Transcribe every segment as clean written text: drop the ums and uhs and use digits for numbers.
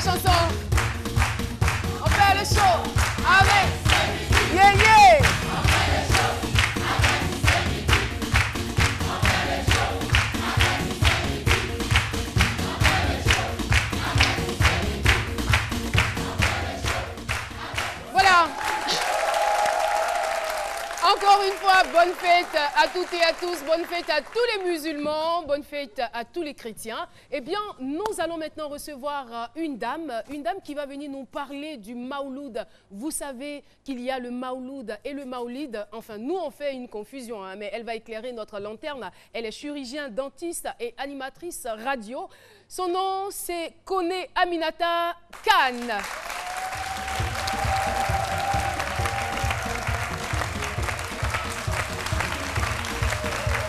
chanson. On fait le show avec yeah yeah. Voilà. Encore une fois, bonne fête à toutes et à tous, bonne fête à tous les musulmans, bonne fête à tous les chrétiens. Eh bien, nous allons maintenant recevoir une dame qui va venir nous parler du Mawloud. Vous savez qu'il y a le Mawloud et le Maoulid. Enfin, nous, on fait une confusion, hein, mais elle va éclairer notre lanterne. Elle est chirurgienne, dentiste et animatrice radio. Son nom, c'est Koné Aminata Khan.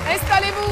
Installez-vous.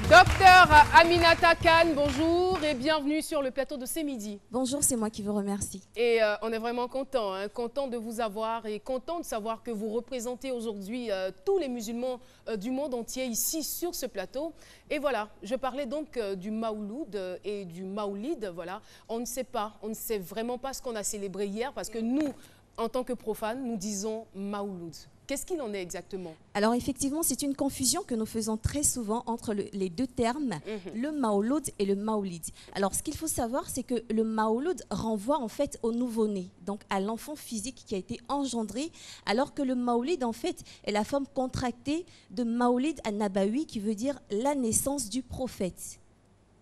Docteur Aminata Khan, bonjour et bienvenue sur le plateau de C'est Midi. Bonjour, c'est moi qui vous remercie. Et on est vraiment content, hein, content de vous avoir et content de savoir que vous représentez aujourd'hui tous les musulmans du monde entier ici sur ce plateau. Et voilà, je parlais donc du Mawloud et du Maoulid. Voilà, on ne sait pas, on ne sait vraiment pas ce qu'on a célébré hier parce que nous, en tant que profanes, nous disons Mawloud. Qu'est-ce qu'il en est exactement? Alors effectivement, c'est une confusion que nous faisons très souvent entre les deux termes, le Mawloud et le Maoulid. Alors ce qu'il faut savoir, c'est que le Mawloud renvoie en fait au nouveau-né, donc à l'enfant physique qui a été engendré, alors que le Maoulid en fait est la forme contractée de Maoulid an-Nabawi qui veut dire la naissance du prophète.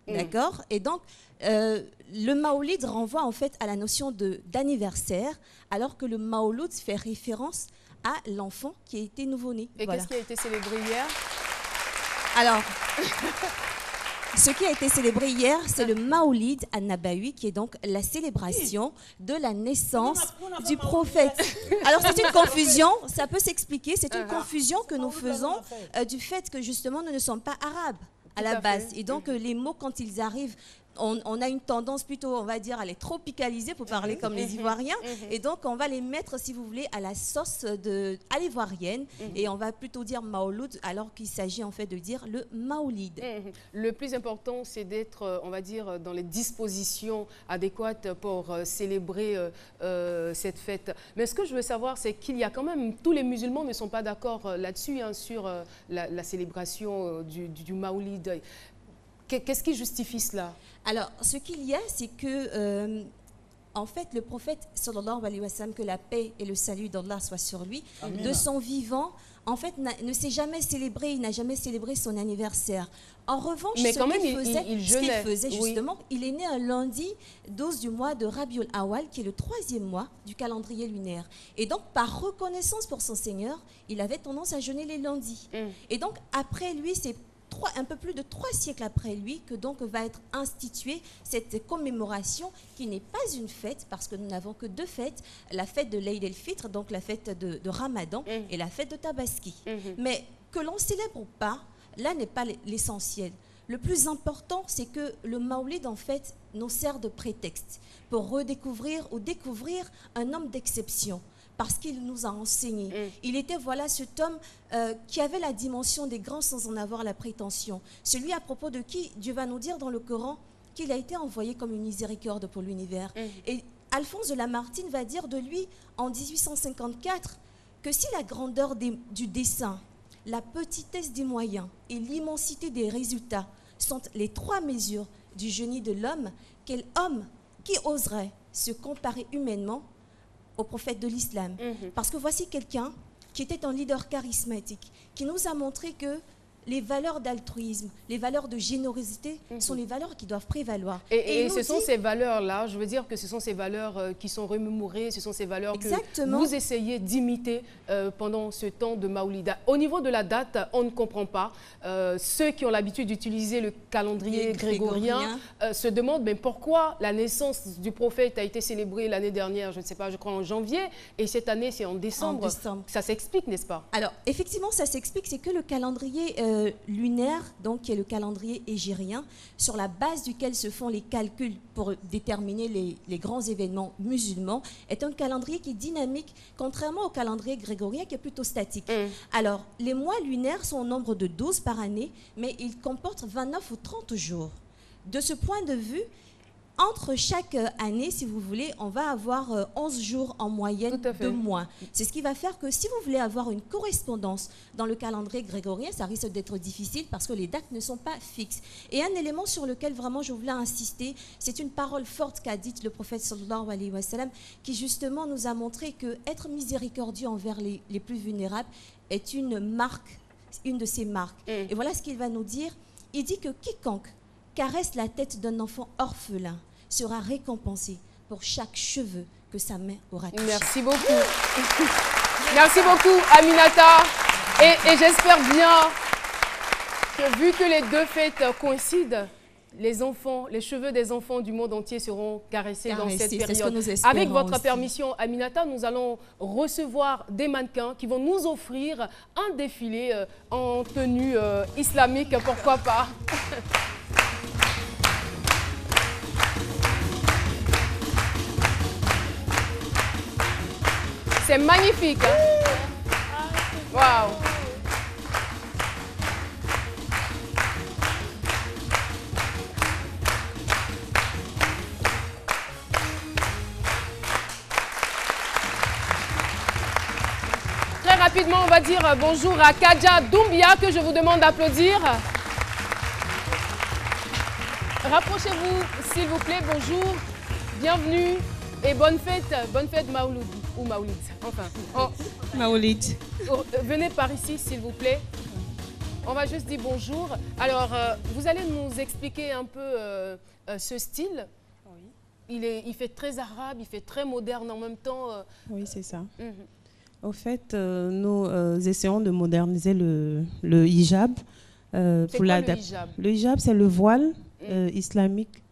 D'accord? Et donc, le Maoulid renvoie en fait à la notion d'anniversaire, alors que le Mawloud fait référence à l'enfant qui a été nouveau-né. Et voilà. Qu'est-ce qui a été célébré hier? Alors, ce qui a été célébré hier, c'est le Maoulid an-Nabawi, qui est donc la célébration de la naissance du prophète. Alors, c'est une confusion, ça peut s'expliquer, c'est une confusion que nous faisons du fait que justement, nous ne sommes pas arabes à la base. Et donc, les mots, quand ils arrivent, on a une tendance plutôt, on va dire, à les tropicaliser pour parler comme les Ivoiriens. Et donc, on va les mettre, si vous voulez, à la sauce à l'ivoirienne. Et on va plutôt dire Maouloud, alors qu'il s'agit en fait de dire le Maoulid. Le plus important, c'est d'être, on va dire, dans les dispositions adéquates pour célébrer cette fête. Mais ce que je veux savoir, c'est qu'il y a quand même, tous les musulmans ne sont pas d'accord là-dessus, hein, sur la célébration du Maoulid. Qu'est-ce qui justifie cela? Alors, ce qu'il y a, c'est que, en fait, le prophète, sallallahu alayhi wa sallam, que la paix et le salut d'Allah soient sur lui, de son vivant, en fait, ne s'est jamais célébré, il n'a jamais célébré son anniversaire. En revanche, mais quand même, ce qu'il faisait justement, il est né un lundi 12 du mois de Rabiul Awal, qui est le 3e mois du calendrier lunaire. Et donc, par reconnaissance pour son Seigneur, il avait tendance à jeûner les lundis. Et donc, après lui, c'est un peu plus de 3 siècles après lui que donc va être instituée cette commémoration qui n'est pas une fête parce que nous n'avons que 2 fêtes, la fête de l'Eid el-Fitr, donc la fête de Ramadan et la fête de Tabaski. Mais que l'on célèbre ou pas, là n'est pas l'essentiel. Le plus important, c'est que le Maoulid, en fait, nous sert de prétexte pour redécouvrir ou découvrir un homme d'exception. Parce qu'il nous a enseigné. Il était, voilà, cet homme qui avait la dimension des grands sans en avoir la prétention. Celui à propos de qui Dieu va nous dire dans le Coran qu'il a été envoyé comme une miséricorde pour l'univers. Et Alphonse de Lamartine va dire de lui, en 1854, que si la grandeur du dessein, la petitesse des moyens et l'immensité des résultats sont les 3 mesures du génie de l'homme, quel homme qui oserait se comparer humainement au prophète de l'islam. Parce que voici quelqu'un qui était un leader charismatique, qui nous a montré que les valeurs d'altruisme, les valeurs de générosité sont les valeurs qui doivent prévaloir. Et ce sont ces valeurs-là, je veux dire que ce sont ces valeurs qui sont remémorées, ce sont ces valeurs que vous essayez d'imiter pendant ce temps de Maoulida. Au niveau de la date, on ne comprend pas. Ceux qui ont l'habitude d'utiliser le calendrier grégorien se demandent mais pourquoi la naissance du prophète a été célébrée l'année dernière, je ne sais pas, je crois en janvier, et cette année c'est en décembre. Ça s'explique, n'est-ce pas? Alors, effectivement, ça s'explique, c'est que le calendrier lunaire, donc qui est le calendrier hégirien, sur la base duquel se font les calculs pour déterminer les grands événements musulmans, est un calendrier qui est dynamique, contrairement au calendrier grégorien qui est plutôt statique. Alors, les mois lunaires sont au nombre de 12 par année, mais ils comportent 29 ou 30 jours. de ce point de vue, entre chaque année, si vous voulez, on va avoir 11 jours en moyenne de mois. C'est ce qui va faire que si vous voulez avoir une correspondance dans le calendrier grégorien, ça risque d'être difficile parce que les dates ne sont pas fixes. Et un élément sur lequel vraiment je voulais insister, c'est une parole forte qu'a dite le prophète sallallahu alayhi wa sallam, qui justement nous a montré que être miséricordieux envers les plus vulnérables est une marque, une de ses marques. Et voilà ce qu'il va nous dire. Il dit que quiconque caresse la tête d'un enfant orphelin sera récompensé pour chaque cheveu que sa main aura touché. Merci beaucoup. Merci beaucoup, Aminata. Et j'espère bien que vu que les deux fêtes coïncident, les enfants, les cheveux des enfants du monde entier seront caressés dans cette période. Avec votre permission, Aminata, nous allons recevoir des mannequins qui vont nous offrir un défilé en tenue islamique, pourquoi pas. C'est magnifique. Hein? Waouh. Très rapidement, on va dire bonjour à Kadja Doumbia que je vous demande d'applaudir. Rapprochez-vous, s'il vous plaît. Bonjour, bienvenue et bonne fête Maouloud ou Maoulid. Enfin, Maoulid. Venez par ici, s'il vous plaît. On va juste dire bonjour. Alors, vous allez nous expliquer un peu ce style. Oui. Il fait très arabe, il fait très moderne en même temps. Oui, c'est ça. Au fait, nous essayons de moderniser le hijab. C'est quoi le hijab? Le hijab, c'est le voile islamique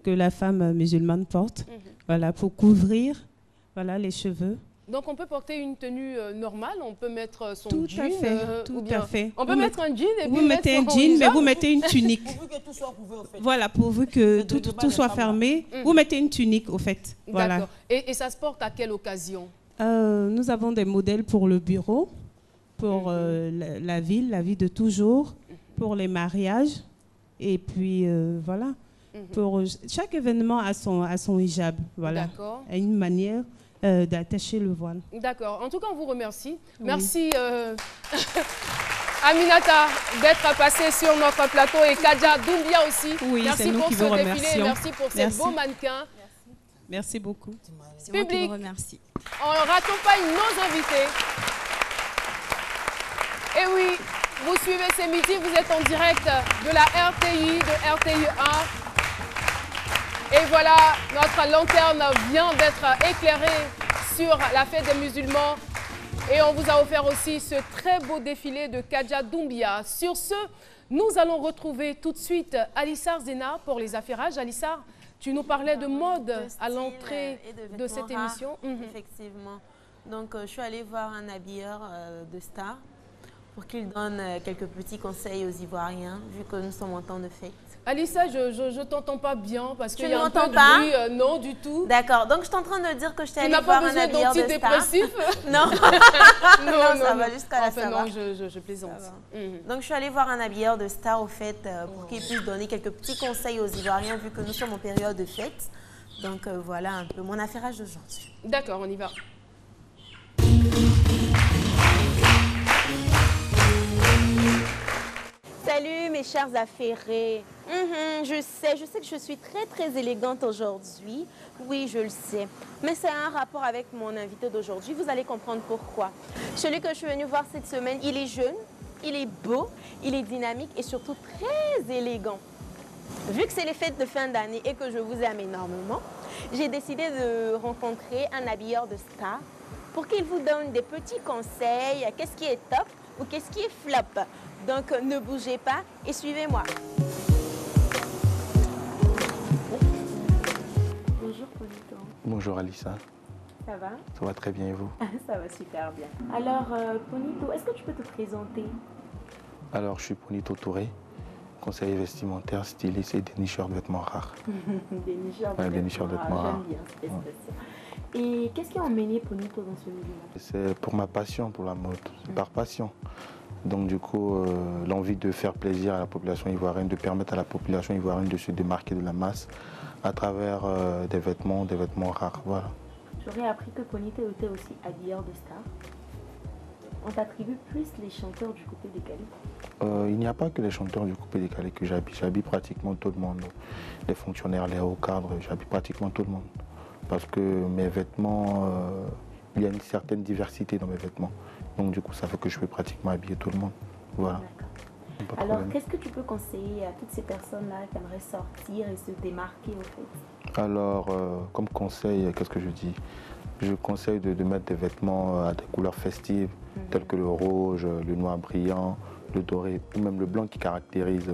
que la femme musulmane porte, voilà, pour couvrir les cheveux. Donc on peut porter une tenue normale, on peut mettre son tout jean. Tout à fait. On peut mettre un jean et puis vous mettez un jean, mais vous mettez une tunique. Pourvu que tout soit couvert, en fait. Voilà, pourvu que tout soit fermé, vous mettez une tunique, au fait. Voilà. D'accord. Et ça se porte à quelle occasion? Nous avons des modèles pour le bureau, pour la vie de toujours, pour les mariages, et puis voilà. Pour chaque événement a son hijab, voilà, a une manière d'attacher le voile. D'accord. En tout cas, on vous remercie. Oui. Merci Aminata d'être passée sur notre plateau et Kadja Doumbia aussi. Oui, merci pour ce défilé, merci pour ces beaux mannequins. Merci beaucoup. Public, merci. On raccompagne nos invités. Et oui, vous suivez ces midi, vous êtes en direct de la RTI, de RTI 1. Et voilà, notre lanterne vient d'être éclairée sur la fête des musulmans. Et on vous a offert aussi ce très beau défilé de Kadja Doumbia. Sur ce, nous allons retrouver tout de suite Alissar Zena pour les affairages. Alissar, tu nous parlais de mode à l'entrée de cette émission. Effectivement. Donc, je suis allée voir un habilleur de star pour qu'il donne quelques petits conseils aux Ivoiriens, vu que nous sommes en temps de fête. Alissa, je ne t'entends pas bien parce qu'il y a un peu de bruit. Non, du tout. D'accord. Donc, je suis en train de dire que je t'ai allée voir un habilleur de star. Non. Non, ça va jusqu'à la fin. Non, je plaisante. Donc, je suis allée voir un habilleur de star, au fait, pour qu'il puisse donner quelques petits conseils aux Ivoiriens, vu que nous sommes en période de fête. Donc, voilà un peu mon affairage d'aujourd'hui. D'accord, on y va. Salut mes chers affairés. Je sais que je suis très élégante aujourd'hui. Oui, je le sais. Mais c'est un rapport avec mon invité d'aujourd'hui. Vous allez comprendre pourquoi. Celui que je suis venue voir cette semaine, il est jeune, il est beau, il est dynamique et surtout très élégant. Vu que c'est les fêtes de fin d'année et que je vous aime énormément, j'ai décidé de rencontrer un habilleur de star pour qu'il vous donne des petits conseils. Qu'est-ce qui est top ou qu'est-ce qui est flop? Donc, ne bougez pas et suivez-moi. Bonjour, Ponito. Bonjour, Alissa. Ça va? Ça va très bien et vous? Ça va super bien. Alors, Ponito, est-ce que tu peux te présenter? Alors, je suis Ponito Touré, conseiller vestimentaire, styliste et dénicheur de vêtements rares. Dénicheur de vêtements rares. J'aime bien cette expression. Et qu'est-ce qui a emmené Ponito dans ce milieu-là? C'est pour ma passion pour la mode, c'est par passion. Donc du coup, l'envie de faire plaisir à la population ivoirienne, de permettre à la population ivoirienne de se démarquer de la masse à travers des vêtements rares. Voilà. J'aurais appris que Ponito était aussi habilleur de stars. On t'attribue plus les chanteurs du coupé décalé? Il n'y a pas que les chanteurs du coupé décalé que j'habille. J'habille pratiquement tout le monde. Les fonctionnaires, les hauts cadres, j'habille pratiquement tout le monde. Parce que mes vêtements, il y a une certaine diversité dans mes vêtements. Donc du coup, ça fait que je peux pratiquement habiller tout le monde. Voilà. Alors, qu'est-ce que tu peux conseiller à toutes ces personnes-là qui aimeraient sortir et se démarquer au fait? Alors, comme conseil, qu'est-ce que je dis? Je conseille de mettre des vêtements à des couleurs festives, telles que le rouge, le noir brillant, le doré, ou même le blanc qui caractérise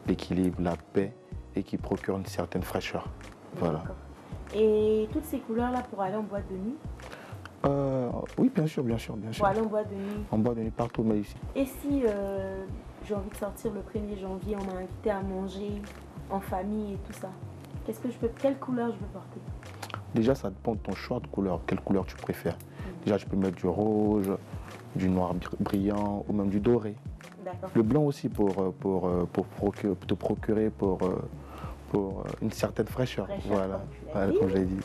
l'équilibre, la paix et qui procure une certaine fraîcheur. Voilà. Et toutes ces couleurs-là pour aller en boîte de nuit? Oui, bien sûr. Pour aller en boîte de nuit? En boîte de nuit partout, mais ici. Et si j'ai envie de sortir le 1er janvier, on m'a invité à manger en famille et tout ça, quelle couleur je peux porter? Déjà, ça dépend de ton choix de couleur, quelle couleur tu préfères. Déjà, tu peux mettre du rouge, du noir brillant ou même du doré. Le blanc aussi pour te procurer une certaine fraîcheur. Voilà, comme je l'ai dit.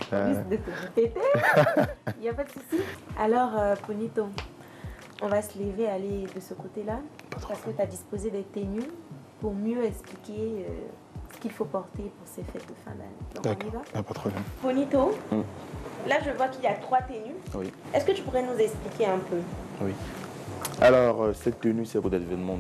Il n'y a pas de souci. Alors, Ponito, on va se lever, aller de ce côté-là, parce que tu as disposé des tenues pour mieux expliquer ce qu'il faut porter pour ces fêtes de fin d'année. Donc, d'accord, pas de problème. Ponito, là, je vois qu'il y a 3 tenues. Oui. Est-ce que tu pourrais nous expliquer un peu? Oui. Alors, cette tenue, c'est pour des événements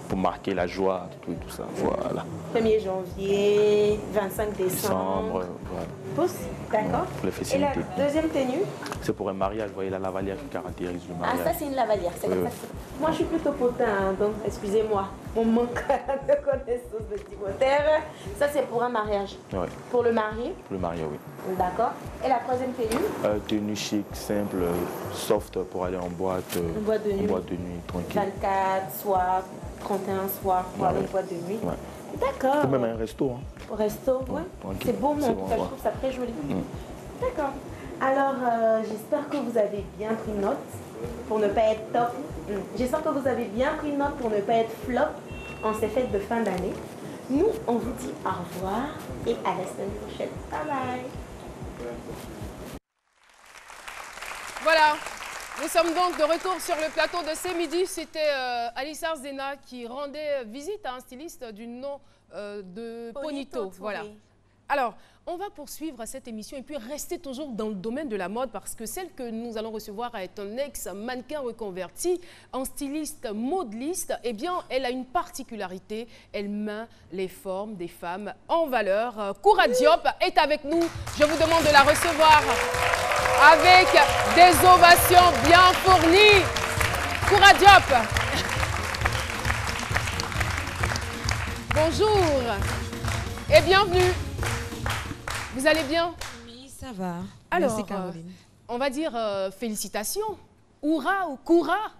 pour marquer la joie, tout ça. Voilà. 1er janvier, 25 décembre. Voilà. Tous, d'accord. Pour les festivités. Et la deuxième tenue? C'est pour un mariage, vous voyez la lavalière qui caractérise le mariage. Ah, ça c'est une lavalière, c'est comme ça. Moi je suis plutôt potin, hein, donc excusez-moi, on manque de connaissances vestimentaires. Ça c'est pour un mariage. Oui. Pour le marié? Pour le marié, oui. D'accord. Et la troisième tenue? Tenue chic, simple, soft pour aller en boîte. En boîte de nuit. En boîte de nuit, tranquille. 24 soir, 31 soir pour aller en boîte de nuit. Ouais. D'accord. Ou même un resto. Hein. Au resto, oui. C'est beau, mais en tout cas, je trouve ça très joli. D'accord. Alors, j'espère que vous avez bien pris note pour ne pas être top. J'espère que vous avez bien pris note pour ne pas être flop en ces fêtes de fin d'année. Nous, on vous dit au revoir et à la semaine prochaine. Bye bye. Voilà. Nous sommes donc de retour sur le plateau de ce midi. C'était Alissar Zena qui rendait visite à un styliste du nom de Ponito. Voilà. Alors, on va poursuivre cette émission et puis rester toujours dans le domaine de la mode parce que celle que nous allons recevoir est un ex-mannequin reconverti en styliste modeliste. Eh bien, elle a une particularité. Elle met les formes des femmes en valeur. Koura Diop est avec nous. Je vous demande de la recevoir avec des ovations bien fournies. Koura Diop. Bonjour et bienvenue. Vous allez bien? Oui, ça va. Alors, merci Caroline. On va dire félicitations. Oura ou Koura.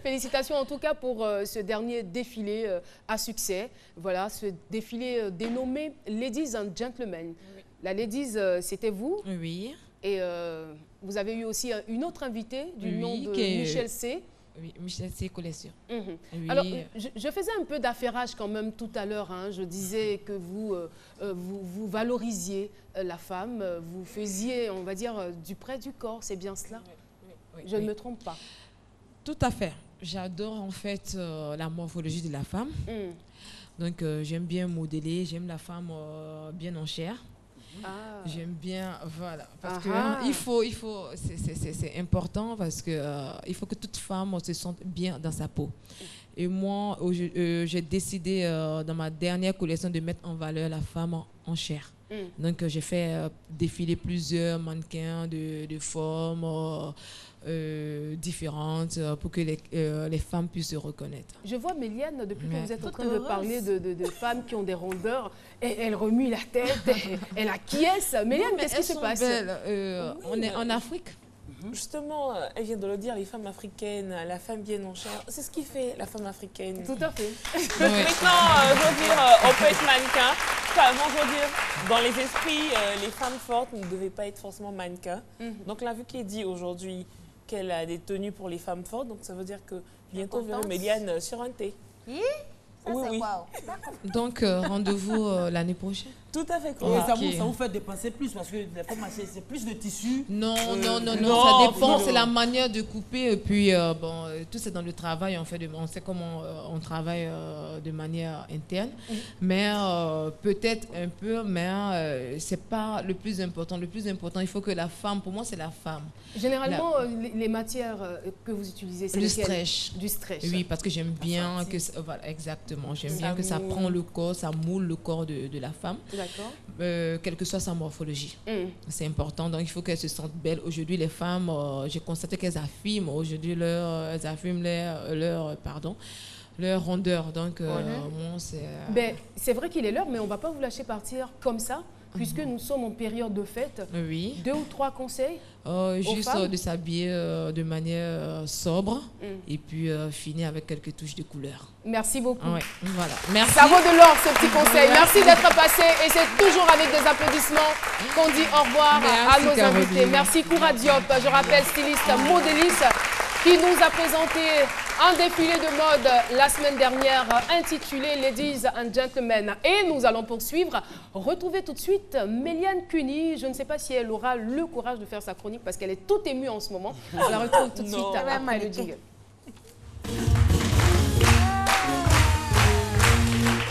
Félicitations en tout cas pour ce dernier défilé à succès. Voilà, ce défilé dénommé Ladies and Gentlemen. Oui. La Ladies, c'était vous. Oui. Et vous avez eu aussi une autre invitée du nom de Michel C. Oui, Michel C. Collection. Oui. Alors, je faisais un peu d'affairage quand même tout à l'heure. Hein. Je disais que vous valorisiez la femme, vous faisiez, on va dire, du près du corps. C'est bien cela? Oui, je ne me trompe pas. Tout à fait. J'adore en fait la morphologie de la femme. Donc, j'aime bien modeler, j'aime la femme bien en chair. J'aime bien, voilà, parce que c'est important parce que il faut que toute femme se sente bien dans sa peau. Et moi, j'ai décidé dans ma dernière collection de mettre en valeur la femme en chair. Donc, j'ai fait défiler plusieurs mannequins de formes différentes pour que les femmes puissent se reconnaître. Je vois Méliane, depuis que vous êtes en train de parler de femmes qui ont des rondeurs, et elle remue la tête, elle acquiesce. Méliane, qu'est-ce qui se passe? On est en Afrique. Justement, elle vient de le dire, les femmes africaines, la femme bien en chair, c'est ce qui fait la femme africaine. Tout à fait. Donc maintenant, je veux dire, on peut être mannequin. Avant, je veux dire, dans les esprits, les femmes fortes ne devaient pas être forcément mannequins. Donc là, vu qu'elle dit aujourd'hui qu'elle a des tenues pour les femmes fortes. Donc, ça veut dire que bientôt, vous verrez Méliane sur un thé. Oui, ça Oui, c'est oui. wow. Donc, rendez-vous l'année prochaine. Tout à fait Et correct. ça vous fait dépenser plus parce que les femmes c'est plus de tissu. Non, non, ça dépend, non. c'est la manière de couper. Et puis, bon, tout c'est dans le travail, on sait comment on travaille de manière interne. Mais peut-être un peu, mais c'est pas le plus important. Le plus important, il faut que la femme, pour moi, c'est la femme. Généralement, les matières que vous utilisez, c'est Du lesquelles? stretch. Du stretch. Oui, parce que j'aime bien que voilà, exactement. J'aime bien que ça prend le corps, ça moule le corps de la femme. D'accord. Quelle que soit sa morphologie. C'est important, donc il faut qu'elles se sentent belles. Aujourd'hui, les femmes, j'ai constaté qu'elles affirment aujourd'hui elles affirment leur rondeur. Donc, bon, c'est vrai qu'il est l'heure, mais on ne va pas vous lâcher partir comme ça, puisque nous sommes en période de fête. Oui. 2 ou 3 conseils juste de s'habiller de manière sobre et puis finir avec quelques touches de couleur. Merci beaucoup. Ouais, voilà. Merci. Ça vaut de l'or, ce petit conseil. Merci d'être passé et c'est toujours avec des applaudissements qu'on dit au revoir à nos invités. Merci Koura Diop, je rappelle styliste modéliste, qui nous a présenté un défilé de mode la semaine dernière intitulé Ladies and Gentlemen. Et nous allons poursuivre. Retrouvez tout de suite Méliane Cuny. Je ne sais pas si elle aura le courage de faire sa chronique parce qu'elle est toute émue en ce moment. On la retrouve tout de suite après le jingle.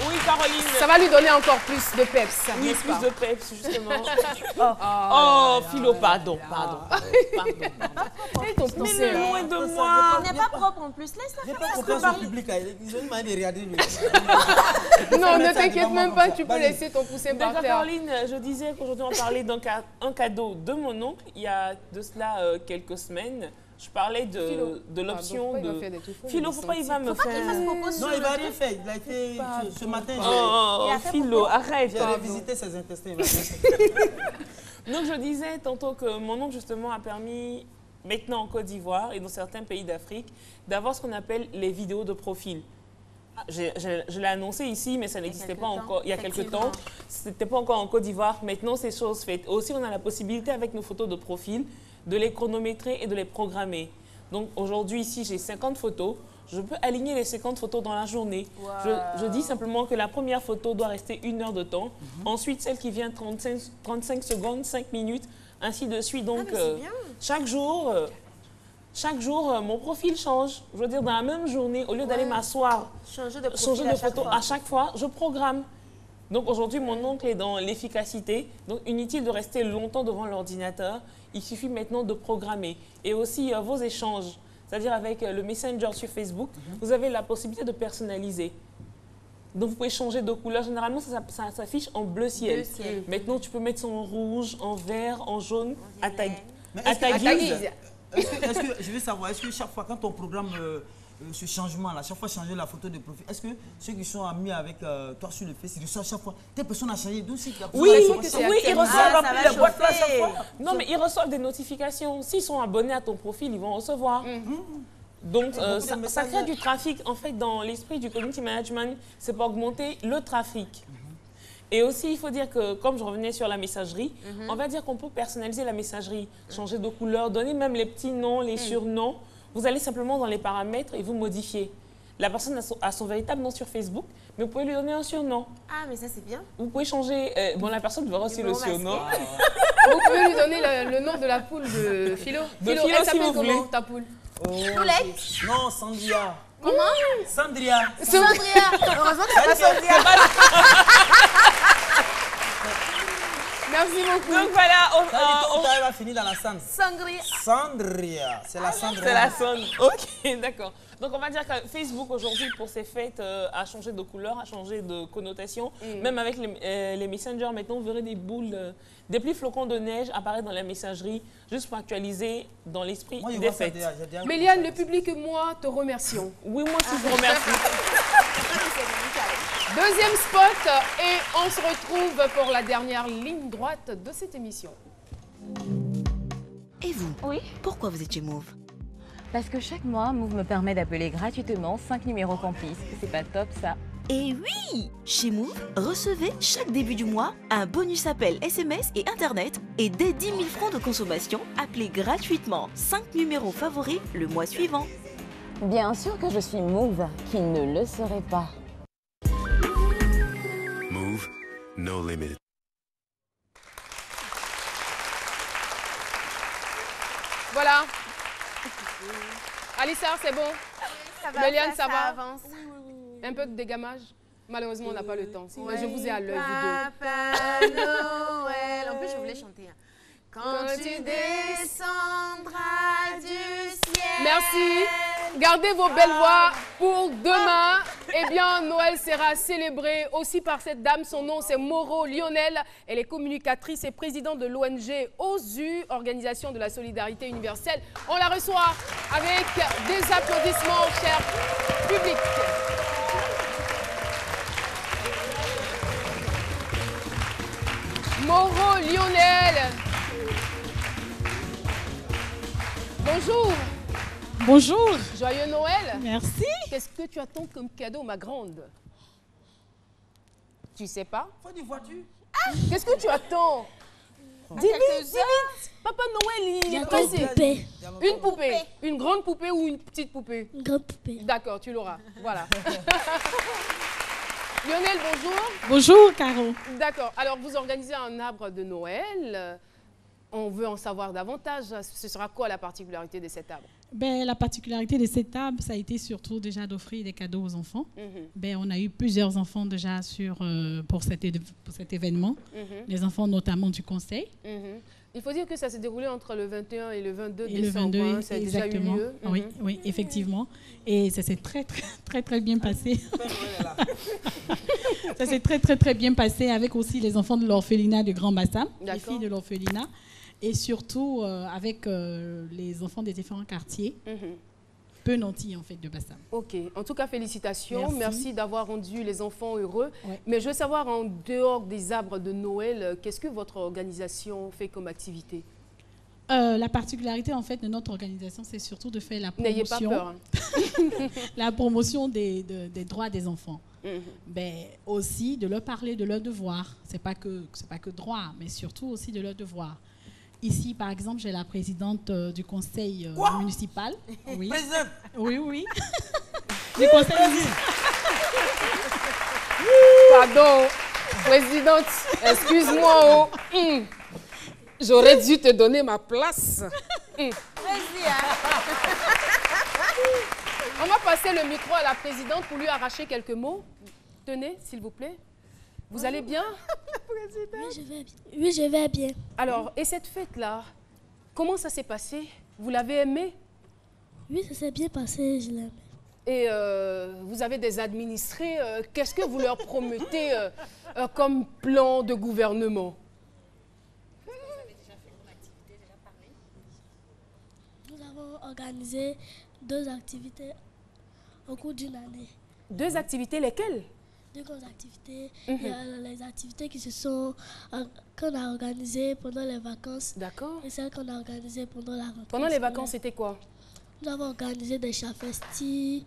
Oui, Caroline. Ça va lui donner encore plus de peps. Oui, plus de peps, justement. Oh, Philo, pardon. Et ton poussé. Mais loin de moi. Il n'est pas propre en plus. Laisse-la J'ai faire. pas confiance en public. Ils ont une manière de regarder lui. Non, ne t'inquiète même pas, tu peux laisser ton poussé par D'accord, terre. Caroline, je disais qu'aujourd'hui on parlait d'un cadeau de mon oncle. Il y a de cela quelques semaines. Je parlais de l'option de... Philo, pourquoi il va me faire... Non, il va rien faire. Il a été ce matin. Oh, Philo, arrête. J'ai revisité ses intestins. Donc je disais tantôt que mon oncle justement a permis, maintenant en Côte d'Ivoire et dans certains pays d'Afrique, d'avoir ce qu'on appelle les vidéos de profil. Je l'ai annoncé ici, mais ça n'existait pas encore il y a quelques temps. Ce n'était pas encore en Côte d'Ivoire. Maintenant, c'est chose faite. Aussi, on a la possibilité avec nos photos de profil de les chronométrer et de les programmer. Donc aujourd'hui, ici, j'ai 50 photos. Je peux aligner les 50 photos dans la journée. Wow. Je dis simplement que la première photo doit rester 1 heure de temps. Ensuite, celle qui vient 35 secondes, 5 minutes, ainsi de suite. Donc, chaque jour, mon profil change. Je veux dire, dans la même journée, au lieu d'aller m'asseoir, changer de photo à chaque fois, je programme. Donc aujourd'hui, mon oncle est dans l'efficacité. Donc inutile de rester longtemps devant l'ordinateur. Il suffit maintenant de programmer. Et aussi vos échanges, c'est-à-dire avec le Messenger sur Facebook, vous avez la possibilité de personnaliser. Donc vous pouvez changer de couleur. Généralement, ça s'affiche en bleu ciel. Maintenant, tu peux mettre ça en rouge, en vert, en jaune, à ta guise. Est-ce que, je veux savoir, est-ce que chaque fois quand on programme ce changement-là, chaque fois changer la photo de profil, est-ce que ceux qui sont amis avec toi sur le Facebook, ils reçoivent chaque fois, telle personne a changé, donc si oui, ils reçoivent les boîtes là chaque fois. Non, mais ils reçoivent des notifications. S'ils sont abonnés à ton profil, ils vont recevoir. Donc, ça crée du trafic. En fait, dans l'esprit du community management, c'est pour augmenter le trafic. Et aussi, il faut dire que, comme je revenais sur la messagerie, on va dire qu'on peut personnaliser la messagerie, changer de couleur, donner même les petits noms, les surnoms. Vous allez simplement dans les paramètres et vous modifiez. La personne a son véritable nom sur Facebook, mais vous pouvez lui donner un surnom. Ah, mais ça, c'est bien. Vous pouvez changer... bon, la personne verra aussi le surnom. Vous pouvez lui donner le nom de la poule de Philo. Philo, elle s'appelle comment, ta poule? Poulette? Non, Sandria. Comment? Sandria. Sandria. Heureusement que c'est pas Sandria. Merci beaucoup. Donc voilà, on va finir dans la Sandre. Sandria. C'est la Sandria. C'est la Sandre. Ok, d'accord. Donc on va dire que Facebook aujourd'hui pour ses fêtes a changé de couleur, a changé de connotation. Même avec les messengers, maintenant vous verrez des boules, des petits flocons de neige apparaître dans la messagerie, juste pour actualiser dans l'esprit des fêtes. Méliane, le public et moi te remercions. Oui, moi aussi je vous remercie. Deuxième spot et on se retrouve pour la dernière ligne droite de cette émission. Et vous? Oui. Pourquoi vous êtes chez Move? Parce que chaque mois, Move me permet d'appeler gratuitement 5 numéros complices. C'est pas top ça? Et oui! Chez Move, recevez chaque début du mois un bonus appel SMS et Internet et dès 10 000 francs de consommation, appelez gratuitement 5 numéros favoris le mois suivant. Bien sûr que je suis Move, qui ne le serait pas. Move, no limit. Voilà. Alissa, c'est bon? Ça va, Méliane, ça va? avance. Un peu de dégamage? Malheureusement, on n'a pas le temps. Mais je vous ai à l'œil, vous Papa Noël. En plus, je voulais chanter. Quand tu descendras du ciel. Merci. Gardez vos belles voix pour demain. Eh bien, Noël sera célébré aussi par cette dame. Son nom, c'est Moro Lionel. Elle est communicatrice et présidente de l'ONG OSU, Organisation de la Solidarité Universelle. On la reçoit avec des applaudissements, cher public. Moro Lionel. Bonjour. Bonjour. Joyeux Noël. Merci. Qu'est-ce que tu attends comme cadeau, ma grande? Tu sais pas? Faut une voiture. Qu'est-ce que tu attends? Dis vite. Papa Noël, il est passé. Une poupée. Une poupée. Une grande poupée ou une petite poupée? Une grande poupée. D'accord, tu l'auras. Voilà. Lionel, bonjour. Bonjour, Caro. D'accord. Alors, vous organisez un arbre de Noël. On veut en savoir davantage. Ce sera quoi la particularité de cet arbre? Ben, la particularité de cette table, ça a été surtout déjà d'offrir des cadeaux aux enfants. Ben, on a eu plusieurs enfants déjà pour cet événement. Les enfants notamment du conseil. Il faut dire que ça s'est déroulé entre le 21 et le 22 et décembre. Le 22, ça a exactement. déjà eu lieu. Oui, oui, effectivement. Et ça s'est très bien passé. Ça s'est très bien passé avec aussi les enfants de l'orphelinat de Grand Bassam, les filles de l'orphelinat, et surtout avec les enfants des différents quartiers. Peu nantis en fait de Bassam. Ok, en tout cas félicitations, merci d'avoir rendu les enfants heureux. Ouais. Mais je veux savoir, en dehors des arbres de Noël, qu'est-ce que votre organisation fait comme activité? La particularité en fait de notre organisation, c'est surtout de faire la promotion. N'ayez pas peur. Hein. La promotion des droits des enfants. Ben, aussi de leur parler de leurs devoirs. C'est pas que droit, mais surtout aussi de leurs devoirs. Ici, par exemple, j'ai la présidente du conseil municipal. Oui. Présidente. Oui. Du conseil municipal. Pardon, présidente, excuse-moi. J'aurais dû te donner ma place. Vas-y, hein. On va passer le micro à la présidente pour lui arracher quelques mots. Tenez, s'il vous plaît. Vous allez bien? Oui, je vais bien. Alors, et cette fête-là, comment ça s'est passé? Vous l'avez aimée? Oui, ça s'est bien passé, je l'aime. Et vous avez des administrés. Qu'est-ce que vous leur promettez comme plan de gouvernement? Vous avez déjà fait une activité, déjà parlé? Nous avons organisé 2 activités au cours d'une année. 2 activités, lesquelles? 2 grosses activités. Il y a les activités qu'on a organisées pendant les vacances. D'accord. Et celles qu'on a organisées pendant la rentrée. Pendant les vacances, c'était quoi? Nous avons organisé des chats festifs,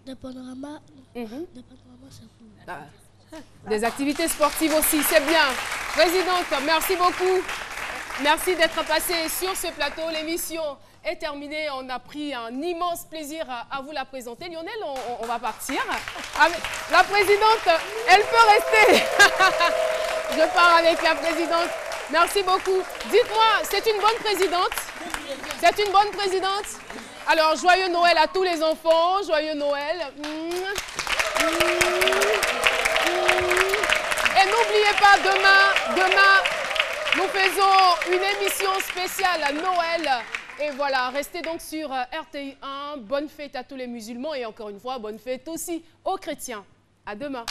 des panoramas. Des panoramas, c'est cool. Des activités sportives aussi, c'est bien. Présidente, merci beaucoup. Merci d'être passée sur ce plateau. L'émission est terminée. On a pris un immense plaisir à vous la présenter. Lionel, on va partir. La présidente, elle peut rester. Je pars avec la présidente. Merci beaucoup. Dites-moi, c'est une bonne présidente? C'est une bonne présidente? Alors, joyeux Noël à tous les enfants. Joyeux Noël. Et n'oubliez pas, demain, nous faisons une émission spéciale à Noël. Et voilà, restez donc sur RTI 1. Bonne fête à tous les musulmans et encore une fois, bonne fête aussi aux chrétiens. À demain.